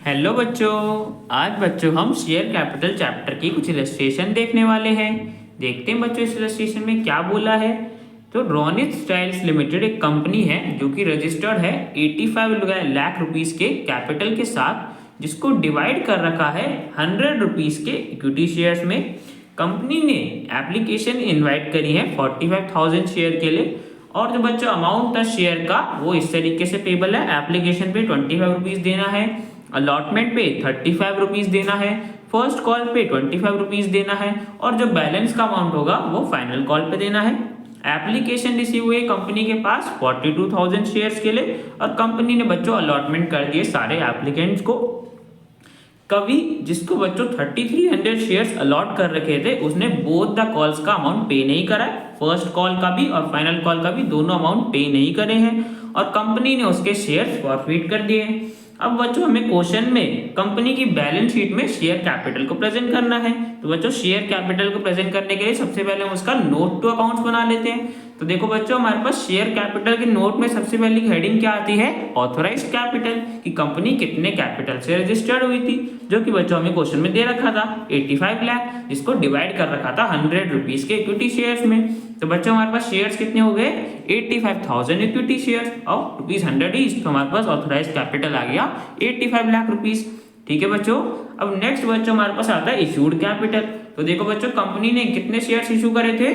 Hello बच्चों। आज बच्चों हम शेयर कैपिटल चैप्टर की कुछ इलस्ट्रेशन देखने वाले हैं। देखते हैं बच्चों इस इलस्ट्रेशन में क्या बोला है। तो रोनित स्टाइल्स लिमिटेड एक कंपनी है जो कि रजिस्टर्ड है 85 लाख रुपीस के कैपिटल के साथ, जिसको डिवाइड कर रखा है 100 रुपीस के इक्विटी शेयर्स में। कंपनी ने एप्लीकेशन इनवाइट करी है 45,000 शेयर के लिए, और जो बच्चों अमाउंट था शेयर का वो इस तरीके से पेबल है। एप्लीकेशन पे 25 रुपीज़ देना है, अलॉटमेंट पे 35 रुपीज़ देना है, फर्स्ट कॉल पे 25 रुपीज़ देना है, और जो बैलेंस का अमाउंट होगा वो फाइनल कॉल पे देना है। एप्लीकेशन रिसीव हुए कंपनी के पास 42,000 शेयर्स के लिए, और कंपनी ने बच्चों अलॉटमेंट कर दिए सारे एप्लीकेंट्स को। कभी जिसको बच्चों 3300 शेयर्स अलॉट कर रखे थे उसने बोथ द कॉल्स का अमाउंट पे नहीं करा है। फर्स्ट कॉल का भी और फाइनल कॉल का भी दोनों अमाउंट पे नहीं करे हैं, और कंपनी ने उसके शेयर्स फॉरफिट कर दिए हैं। अब बच्चों हमें क्वेश्चन में कंपनी की बैलेंस शीट में शेयर कैपिटल को प्रेजेंट करना है। तो बच्चों शेयर कैपिटल को प्रेजेंट करने के लिए सबसे पहले हम उसका नोट टू अकाउंट्स बना लेते हैं। तो देखो बच्चों हमारे पास शेयर कैपिटल के नोट में सबसे पहली हेडिंग क्या आती है, ऑथोराइज्ड कैपिटल, कि कंपनी कितने कैपिटल से रजिस्टर्ड हुई थी, जो कि बच्चों हमें क्वेश्चन में दे रखा था 85 लाख, जिसको डिवाइड कर रखा था 100 रुपीज के इक्विटी शेयर्स में। तो बच्चों हमारे पास शेयर्स कितने हो गए, 85,000 इक्विटी शेयर्स और ₹100 ईच। तो हमारे पास ऑथोराइज्ड कैपिटल आ गया 85 लाख रुपीज। ठीक है बच्चों। अब नेक्स्ट बच्चों हमारे पास आता है इशूड कैपिटल। तो देखो बच्चों कंपनी ने कितने शेयर्स इशू करे थे,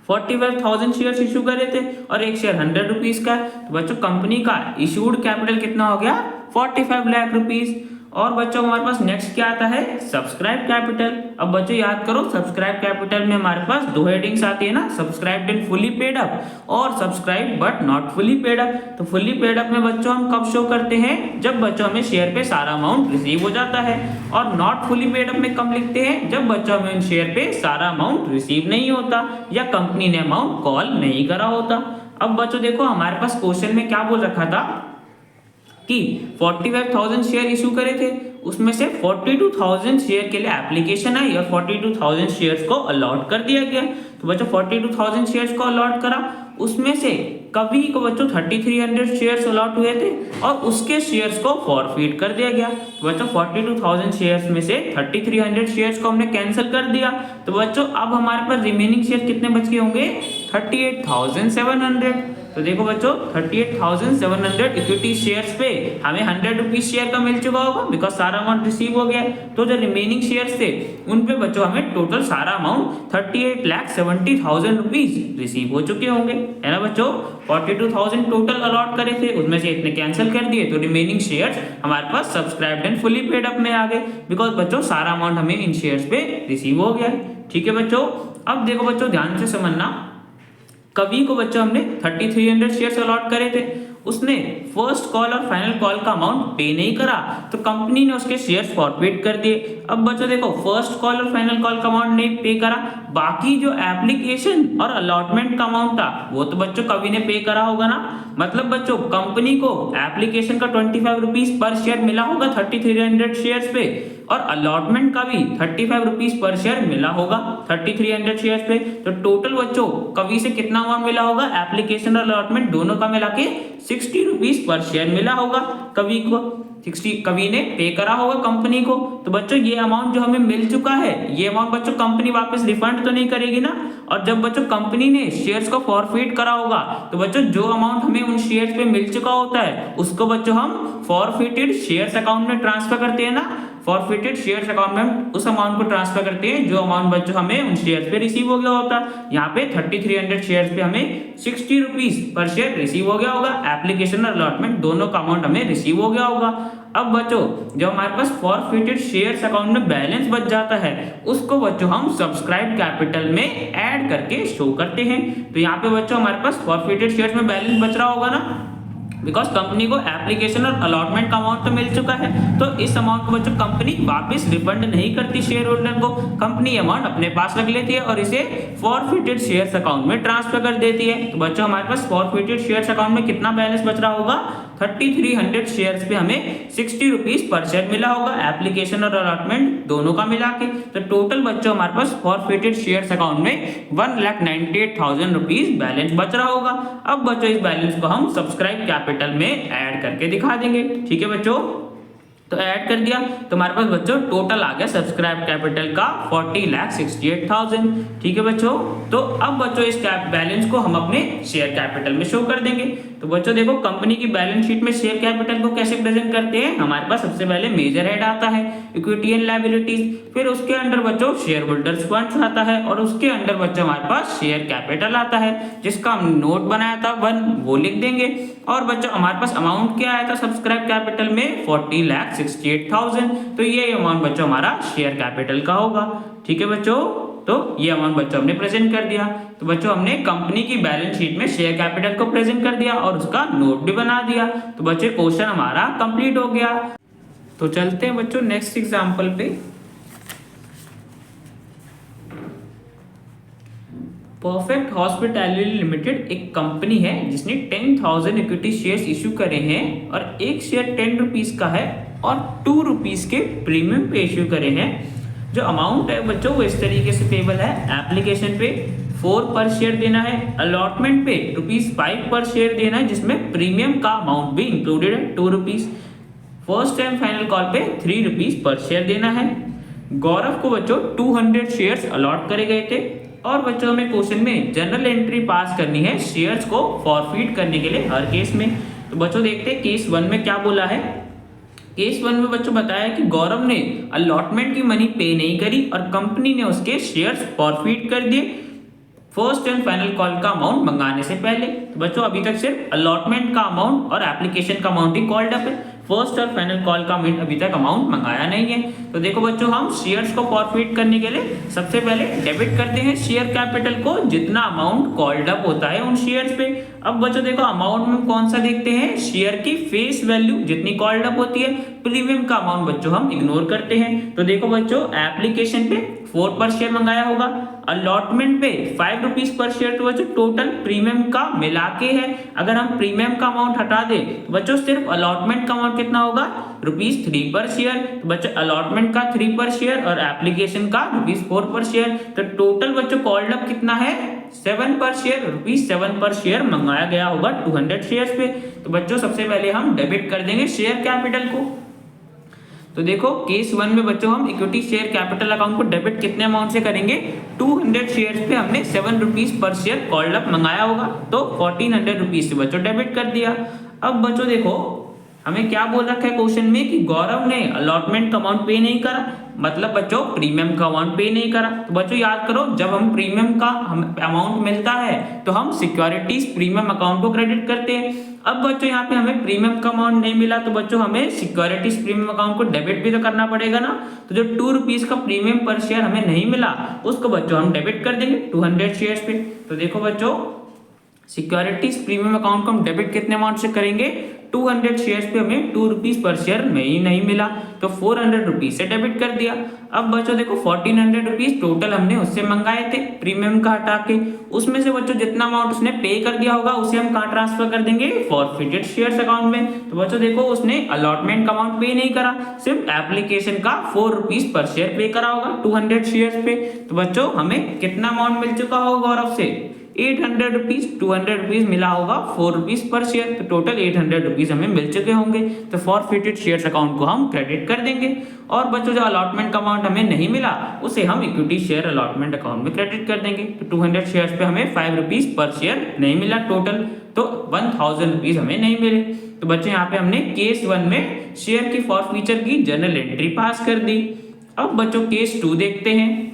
45,000 शेयर्स इशू करे थे, और एक शेयर 100 रुपीज का। तो बच्चों कंपनी का इशूड कैपिटल कितना हो गया, 45 लाख रुपीज। और बच्चों हमारे पास नेक्स्ट क्या आता है, सब्सक्राइब कैपिटल। अब बच्चों याद करो सब्सक्राइब कैपिटल में हमारे पास दो हेडिंग्स आती है ना, subscribed and fully paid up और subscribe but not fully paid up. तो फुली पेड अप में बच्चों हम कब शो करते हैं, जब बच्चों हमें शेयर पे सारा अमाउंट रिसीव हो जाता है, और नॉट फुली पेड अप में कब लिखते हैं, जब बच्चों हमें शेयर पे सारा अमाउंट रिसीव नहीं होता या कंपनी ने अमाउंट कॉल नहीं करा होता। अब बच्चों देखो हमारे पास क्वेश्चन में क्या बोल रखा था कि 45,000 शेयर इशू करे थे, उसमें से 42,000 शेयर के लिए एप्लीकेशन आई और 42,000 शेयर्स को अलॉट कर दिया गया। तो बच्चों 42,000 शेयर्स को अलॉट करा, उसमें से कभी को बच्चों 3300 शेयर्स अलॉट हुए थे और उसके शेयर्स को फॉरफिट कर दिया गया। तो बच्चों 42,000 शेयर्स में से 3300 शेयर्स को हमने कैंसिल कर दिया। तो बच्चों अब हमारे पास रिमेनिंग शेयर कितने बच गए होंगे, 38,700। तो देखो बच्चों 38,700 इक्विटी शेयर्स पे हमें 100 रुपीज शेयर का मिल चुका होगा, बिकॉज सारा अमाउंट रिसीव हो गया। तो जो रिमेनिंग शेयर्स थे उन पे बच्चों हमें टोटल सारा अमाउंट 38,70,000 रुपीज रिसीव हो चुके होंगे, है ना बच्चों। 42,000 टोटल अलॉट करे थे, उसमें से इतने कैंसिल कर दिए, तो रिमेनिंग शेयर्स हमारे पास subscribed and fully paid up में आ गए, बिकॉज बच्चों सारा अमाउंट हमें इन शेयर्स पे रिसीव हो गया। ठीक है बच्चों। अब देखो बच्चों ध्यान से समझना, कभी को बच्चों हमने 3300 शेयर्स अलॉट करे थे, उसने फर्स्ट कॉल और फाइनल कॉल का अमाउंट पे नहीं करा, तो कंपनी ने उसके शेयर्स फॉरफिट कर दिए। अब बच्चों देखो फर्स्ट कॉल और फाइनल कॉल का अमाउंट नहीं पे करा, बाकी जो एप्लीकेशन और अलॉटमेंट का अमाउंट था वो तो बच्चों कभी ने पे करा होगा ना। मतलब बच्चों कंपनी को एप्लीकेशन का 25 रुपीज पर शेयर मिला होगा 3300 शेयर्स पे, और अलॉटमेंट का भी 35 रुपीज पर शेयर मिला होगा 3300 शेयर्स पे। तो टोटल बच्चों कभी से कितना अमाउंट मिला होगा, एप्लीकेशन और अलॉटमेंट दोनों का मिला के 60 रुपीज पर शेयर मिला होगा कभी को, 60 कभी ने पे करा होगा कंपनी को। तो बच्चों ये अमाउंट जो हमें मिल चुका है, ये अमाउंट बच्चों कंपनी वापस रिफंड तो नहीं करेगी ना। और जब बच्चों कंपनी ने शेयर्स को फॉरफिट करा होगा, तो बच्चों जो अमाउंट हमें उन शेयर्स पे मिल चुका होता है उसको बच्चों हम फॉरफिटेड शेयर्स अकाउंट में ट्रांसफर करते हैं ना। फॉरफिटेड शेयर्स अकाउंट में उस अमाउंट को ट्रांसफर करते हैं जो अमाउंट बच्चों हमें उन शेयर्स पे रिसीव हो गया होता है। यहाँ पे 3300 शेयर्स पे हमें 60 रुपीज पर शेयर रिसीव हो गया होगा, एप्लीकेशन और अलॉटमेंट दोनों का अमाउंट हमें रिसीव हो गया होगा। अब बच्चों जब हमारे पास फॉरफिटेड शेयर्स अकाउंट में बैलेंस बच जाता है, उसको बच्चों हम सब्सक्राइब कैपिटल में ऐड करके शो करते हैं। तो यहाँ पे बच्चों हमारे पास फॉरफिटेड शेयर्स में बैलेंस बच रहा होगा ना, बिकॉज कंपनी को एप्लीकेशन और अलॉटमेंट का अमाउंट तो मिल चुका है। तो इस अमाउंट को बच्चों कंपनी वापस रिफंड नहीं करती शेयर होल्डर को, कंपनी अमाउंट अपने पास रख लेती है और इसे फॉरफिटेड शेयर्स अकाउंट में ट्रांसफर कर देती है। तो बच्चों हमारे पास फॉरफिटेड शेयर्स अकाउंट में कितना बैलेंस बच रहा होगा, 3300 शेयर्स पे हमें 60 रुपीज पर शेयर मिला होगा, एप्लीकेशन और अलॉटमेंट दोनों का मिला के। तो टोटल बच्चों हमारे पास फॉरफिटेड शेयर्स अकाउंट में 1,98,000 रुपीज बैलेंस बच रहा होगा। अब बच्चों इस बैलेंस को हम सब्सक्राइब कैपिटल में ऐड करके दिखा देंगे। ठीक है बच्चों। तो ऐड कर दिया तो हमारे पास बच्चों टोटल आ गया सब्सक्राइब कैपिटल का 40,68,000। ठीक है बच्चों, तो अब बच्चों इस बैलेंस को हम अपने शेयर कैपिटल में शो कर देंगे। तो बच्चों देखो कंपनी की बैलेंस शीट में शेयर कैपिटल को कैसे प्रेजेंट करते हैं। हमारे पास सबसे पहले मेजर हेड आता है इक्विटी एंड लायबिलिटीज, फिर उसके अंडर बच्चों शेयर होल्डर्स फंड्स आता है और उसके अंडर बच्चों हमारे पास शेयर कैपिटल आता है जिसका हम नोट बनाया था 1 वो लिख देंगे। और बच्चों हमारे पास अमाउंट क्या आया था सब्सक्राइब कैपिटल में 40,68,000। तो ये अमाउंट बच्चों हमारा शेयर कैपिटल का होगा। ठीक है बच्चों, तो ये अमाउंट बच्चों हमने प्रेजेंट कर दिया। तो बच्चों हमने कंपनी की बैलेंस शीट में शेयर कैपिटल को प्रेजेंट कर दिया और उसका नोट भी बना दिया। तो बच्चों क्वेश्चन हमारा कंप्लीट हो गया। तो चलते हैं बच्चों नेक्स्ट एग्जांपल पे। परफेक्ट हॉस्पिटैलिटी लिमिटेड एक कंपनी है जिसने 10,000 इक्विटी शेयर्स इश्यू करे हैं और एक शेयर 10 रुपीज का है और 2 रुपीज के प्रीमियम पे इश्यू करे हैं। जो अमाउंट है बच्चों वो इस तरीके से पेबल है। एप्लीकेशन पे 4 पर शेयर देना है, अलॉटमेंट पे ₹5 पर शेयर देना है जिसमें प्रीमियम का अमाउंट भी इंक्लूडेड है 2 rupees. First time final call पे 3 रुपीज पर शेयर देना है। गौरव को बच्चों 200 शेयर्स अलॉट करे गए थे और बच्चों हमें क्वेश्चन में जनरल एंट्री पास करनी है शेयर्स को फॉरफिट करने के लिए हर केस में। तो बच्चों देखते हैं केस 1 में क्या बोला है। केस 1 में बच्चों बताया कि गौरव ने अलॉटमेंट की मनी पे नहीं करी और कंपनी ने उसके शेयर्स फॉरफिट कर दिए फर्स्ट एंड फाइनल कॉल का अमाउंट मंगाने से पहले। तो बच्चों अभी तक सिर्फ अलॉटमेंट का अमाउंट और एप्लीकेशन का अमाउंट ही कॉल्ड अप है, फर्स्ट और फाइनल कॉल का अभी तक अमाउंट मंगाया नहीं है। तो देखो बच्चों हम शेयर्स को फॉरफिट करने के लिए सबसे पहले डेबिट करते हैं शेयर कैपिटल को जितना अमाउंट कॉल्ड अप होता है उन शेयर्स पे। अब बच्चों देखो अमाउंट में कौन सा देखते हैं, शेयर की फेस वैल्यू जितनी कॉल्ड अप होती है, प्रीमियम का अमाउंट बच्चों हम इग्नोर करते हैं। तो देखो बच्चों एप्लीकेशन पे 4 पर शेयर मंगाया होगा, अलॉटमेंट पे 5 रुपीज पर शेयर। तो बच्चों टोटल प्रीमियम का मिला के है। अगर हम प्रीमियम का अमाउंट हटा दे तो बच्चों सिर्फ अलॉटमेंट का अमाउंट कितना होगा ₹3 पर शेयर। तो बच्चों अलॉटमेंट का 3 पर शेयर और एप्लीकेशन का ₹4 पर शेयर। तो टोटल बच्चों कॉल्ड अप कितना है 7 पर शेयर, ₹7 पर शेयर मंगाया गया होगा 200 शेयर्स पे। तो बच्चों सबसे पहले हम डेबिट कर देंगे शेयर कैपिटल को। तो देखो केस 1 में बच्चों हम इक्विटी शेयर कैपिटल अकाउंट को डेबिट कितने अमाउंट से करेंगे, 200 शेयर्स पे हमने 7 rupees per share called up मंगाया होगा तो 1400 रुपीज से बच्चों डेबिट कर दिया। अब बच्चों देखो हमें क्या बोल रखा है क्वेश्चन में कि गौरव ने अलॉटमेंट का अमाउंट पे नहीं करा, मतलब बच्चों प्रीमियम का अमाउंट पे नहीं करा। तो बच्चों याद करो जब हम प्रीमियम का अमाउंट मिलता है तो हम सिक्योरिटीज प्रीमियम अकाउंट को क्रेडिट करते हैं। अब बच्चों यहाँ पे हमें प्रीमियम का अमाउंट नहीं मिला तो बच्चों हमें सिक्योरिटीज प्रीमियम अकाउंट को डेबिट भी तो करना पड़ेगा ना। तो जो 2 रुपीज का प्रीमियम पर शेयर हमें नहीं मिला उसको बच्चों हम डेबिट कर देंगे 200 शेयर्स पे। तो देखो बच्चों सिक्योरिटीज प्रीमियम अकाउंट को हम डेबिट कितने अमाउंट से करेंगे, 200 शेयर्स पे हमें 2 रुपीज पर शेयर नहीं मिला तो 400 रुपीज से डेबिट कर दिया। अब बच्चों देखो 1400 रुपीज टोटल हमने उससे मंगाए थे प्रीमियम का हटा के, उसमें से बच्चों जितना अमाउंट उसने पे कर दिया होगा उसे हम कहाँ ट्रांसफर कर देंगे, फॉरफिटेड शेयर्स अकाउंट में। तो बच्चों देखो उसने अलॉटमेंट का अमाउंट पे नहीं करा, सिर्फ एप्लीकेशन का 4 रुपीज पर शेयर पे करा होगा 200 शेयर्स पे। तो बच्चों हमें कितना अमाउंट मिल चुका होगा गौरव से 800 रुपीज, 200 रुपीज मिला होगा 4 रुपीज पर शेयर। तो टोटल 800 रुपीज हमें मिल चुके होंगे तो फॉरफिटेड शेयर्स अकाउंट को हम क्रेडिट कर देंगे। और बच्चों जो अलॉटमेंट का अमाउंट हमें नहीं मिला उसे हम इक्विटी शेयर अलॉटमेंट अकाउंट में क्रेडिट कर देंगे। तो 200 शेयर्स पे हमें 5 रुपीज पर शेयर नहीं मिला टोटल, तो 1000 रुपीज हमें नहीं मिले। तो बच्चों यहाँ पे हमने केस 1 में शेयर की फॉरफीचर की जनरल एंट्री पास कर दी। अब बच्चों केस 2 देखते हैं।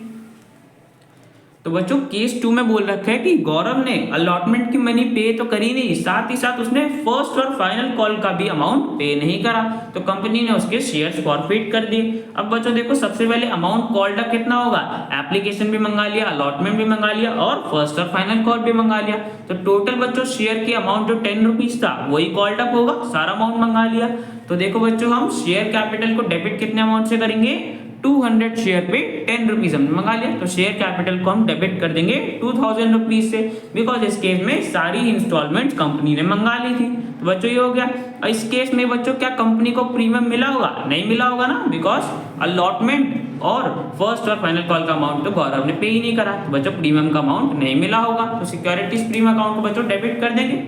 तो बच्चों केस 2 में बोल रखा है कि गौरव ने अलॉटमेंट की मनी पे तो करी नहीं, साथ ही साथ उसने फर्स्ट और फाइनल कॉल का भी अमाउंट पे नहीं करा तो कंपनी ने उसके शेयर्स फॉरफिट कर दिए। अब बच्चों देखो सबसे पहले अमाउंट कॉल्ड अप कितना होगा, एप्लीकेशन भी मंगा लिया, अलॉटमेंट भी मंगा लिया और फर्स्ट और फाइनल कॉल भी मंगा लिया। तो टोटल बच्चों शेयर की अमाउंट जो 10 रुपीज था वही कॉल्ड अप होगा, सारा अमाउंट मंगा लिया। तो देखो बच्चों हम शेयर कैपिटल को डेबिट कितने अमाउंट से करेंगे, 200 शेयर पे 10 रुपीज हमने मंगा लिया तो शेयर कैपिटल को हम डेबिट कर देंगे 2000 रुपीज से, बिकॉज इस केस में सारी इंस्टॉलमेंट कंपनी ने मंगा ली थी। तो बच्चों ये हो गया। इस केस में बच्चों क्या कंपनी को प्रीमियम मिला होगा, नहीं मिला होगा ना, बिकॉज अलॉटमेंट और फर्स्ट और फाइनल कॉल का अमाउंट तो गौरव ने पे ही नहीं करा तो बच्चों प्रीमियम का अमाउंट नहीं मिला होगा। तो सिक्योरिटीज प्रीमियम अकाउंट को बच्चों डेबिट कर देंगे,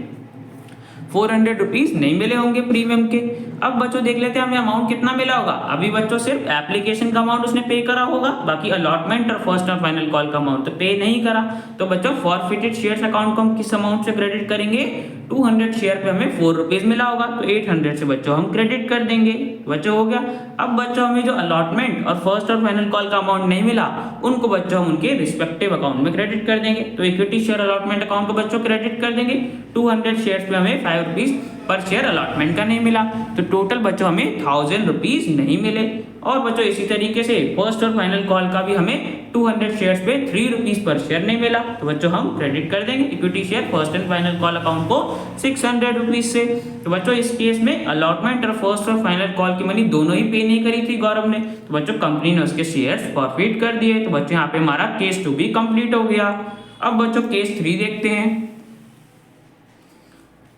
400 रुपीज नहीं मिले होंगे प्रीमियम के। अब बच्चों देख लेते हैं हमें अमाउंट कितना मिला होगा। अभी बच्चों सिर्फ एप्लीकेशन का अमाउंट उसने पे करा होगा, बाकी अलॉटमेंट और फर्स्ट और फाइनल कॉल का अमाउंट तो पे नहीं करा। तो बच्चों फॉरफिटेड शेयर्स अकाउंट को हम किस अमाउंट से क्रेडिट करेंगे, 200 शेयर पे हमें 4 रुपीज मिला होगा, तो 800 से बच्चों हम क्रेडिट कर देंगे। बच्चों हो गया। अब बच्चों हमें जो अलॉटमेंट और फर्स्ट और फाइनल कॉल का अमाउंट नहीं मिला, उनको बच्चों हम उनके रिस्पेक्टिव अकाउंट में क्रेडिट कर देंगे। तो इक्विटी शेयर अलॉटमेंट अकाउंट को बच्चों क्रेडिट कर देंगे। 200 शेयर पे हमें 5 रुपीज पर शेयर अलॉटमेंट का नहीं मिला, तो टोटल बच्चों हमें 1000 रुपीज नहीं मिले। और बच्चों इसी तरीके से फर्स्ट और फाइनल कॉल का भी हमें 200 शेयर्स पे 3 रुपीज पर शेयर नहीं मिला, तो बच्चों हम क्रेडिट कर देंगे equity share first and final call account को 600 रुपीज से। तो बच्चों इस केस में अलॉटमेंट और फर्स्ट और फाइनल कॉल की मनी दोनों ही पे नहीं करी थी गौरव ने, तो बच्चों कंपनी ने उसके शेयर्स फॉरफिट कर दिए। तो बच्चों यहाँ पे हमारा केस 2 भी कंप्लीट हो गया। अब बच्चों केस 3 देखते हैं।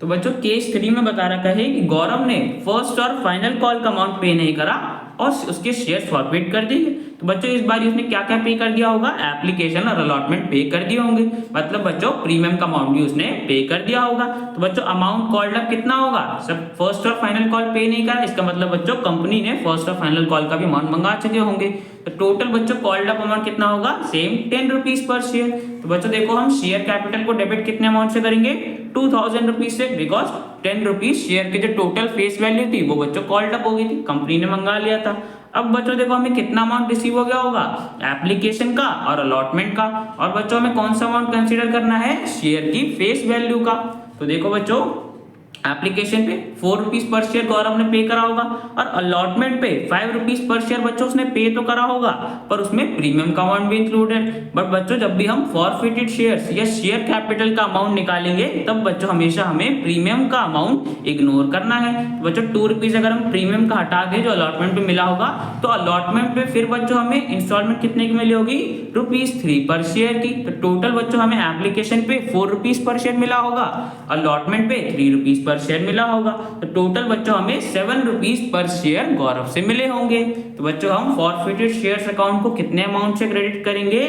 तो बच्चों केस 3 में बता रखा है कि गौरव ने फर्स्ट और फाइनल कॉल का अमाउंट पे नहीं करा और उसके शेयर फॉरफिट कर दिए। तो बच्चों इस बार उसने क्या क्या पे कर दिया होगा, एप्लीकेशन और अलॉटमेंट पे कर दिए होंगे, मतलब बच्चों प्रीमियम का अमाउंट भी उसने पे कर दिया होगा। तो बच्चों अमाउंट कॉल्ड अप कितना होगा, सब फर्स्ट और फाइनल कॉल पे नहीं करा, इसका मतलब बच्चों कंपनी ने फर्स्ट और फाइनल कॉल का भी अमाउंट मंगा चुके होंगे। तो टोटल बच्चों कॉल्ड अप अमाउंट कितना होगा, सेम 10 रुपीज पर शेयर। तो बच्चों देखो हम शेयर कैपिटल को डेबिट कितने अमाउंट से करेंगे, 2000 रुपीज से, बिकॉज 10 रुपीज शेयर की जो टोटल फेस वैल्यू थी वो बच्चों कॉल्ड अप हो गई थी, कंपनी ने मंगा लिया था। अब बच्चों देखो हमें कितना अमाउंट रिसीव हो गया होगा, एप्लीकेशन का और अलॉटमेंट का, और बच्चों हमें कौन सा अमाउंट कंसीडर करना है, शेयर की फेस वैल्यू का। तो देखो बच्चों एप्लीकेशन पे 4 रुपीज पर शेयर गौरव ने पे करा होगा, और अलॉटमेंट पे 5 रुपीज पर शेयर बच्चों उसने पे तो करा होगा, पर उसमें प्रीमियम का अमाउंट भी इंक्लूडेड। बट बच्चों जब भी हम फॉरफिटेड शेयर्स या शेयर कैपिटल का अमाउंट निकालेंगे, तब बच्चों हमेशा हमें प्रीमियम का अमाउंट इग्नोर करना है। तो बच्चों 2 रुपीज अगर हम प्रीमियम का हटा दें जो अलॉटमेंट पे मिला होगा, तो अलॉटमेंट पे फिर बच्चों हमें इंस्टॉलमेंट कितने की मिली होगी, ₹3 पर शेयर की। तो टोटल बच्चों हमें एप्लीकेशन पे 4 रुपीज पर शेयर मिला होगा, अलॉटमेंट पे 3 रुपीज पर शेयर मिला होगा, तो टोटल बच्चों हमें 7 रुपीज पर शेयर गौरव से मिले होंगे। तो बच्चों हम फॉरफिटेड शेयर्स अकाउंट को कितने अमाउंट से क्रेडिट करेंगे,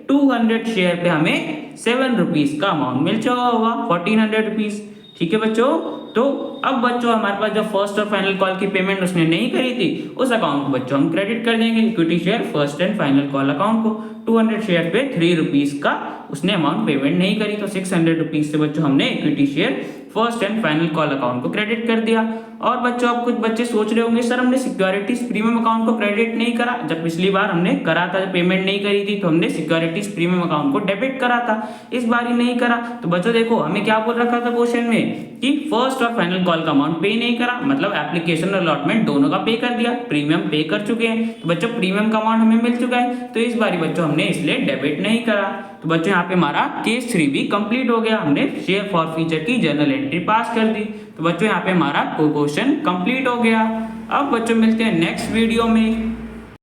200 शेयर पे हमें 7 रुपीज का अमाउंट मिल चुका होगा, 1400 रुपीज। ठीक है बच्चों। तो अब बच्चों हमारे पास जो फर्स्ट और फाइनल कॉल की पेमेंट उसने नहीं करी थी, उस अकाउंट को बच्चों हम क्रेडिट कर देंगे equity share first and final call account को। 200 शेयर पे 3 रुपीज का उसने अमाउंट पेमेंट नहीं करी, तो 600 रुपीज से बच्चों हमने equity share first and final call account को क्रेडिट कर दिया। और बच्चों अब कुछ बच्चे सोच रहे होंगे सर हमने सिक्योरिटीज प्रीमियम अकाउंट को क्रेडिट नहीं करा, जब पिछली बार हमने करा था, पेमेंट नहीं करी थी तो हमने सिक्योरिटीज प्रीमियम अकाउंट को डेबिट करा था, इस बार ही नहीं करा। तो बच्चों देखो हमें क्या बोल रखा था क्वेश्चन में कि फर्स्ट और फाइनल कॉल का अमाउंट पे नहीं करा, मतलब एप्लीकेशन और अलॉटमेंट दोनों का पे कर दिया, प्रीमियम पे कर चुके हैं। तो बच्चों प्रीमियम का अमाउंट हमें मिल चुका है, तो इस बार बच्चों हमने इसलिए डेबिट नहीं करा। तो बच्चों यहाँ पे हमारा केस 3 भी कंप्लीट हो गया, हमने शेयर फॉरफीचर की जर्नल एंट्री पास कर दी। तो बच्चों यहाँ पे हमारा क्वेश्चन कंप्लीट हो गया। अब बच्चों मिलते हैं नेक्स्ट वीडियो में।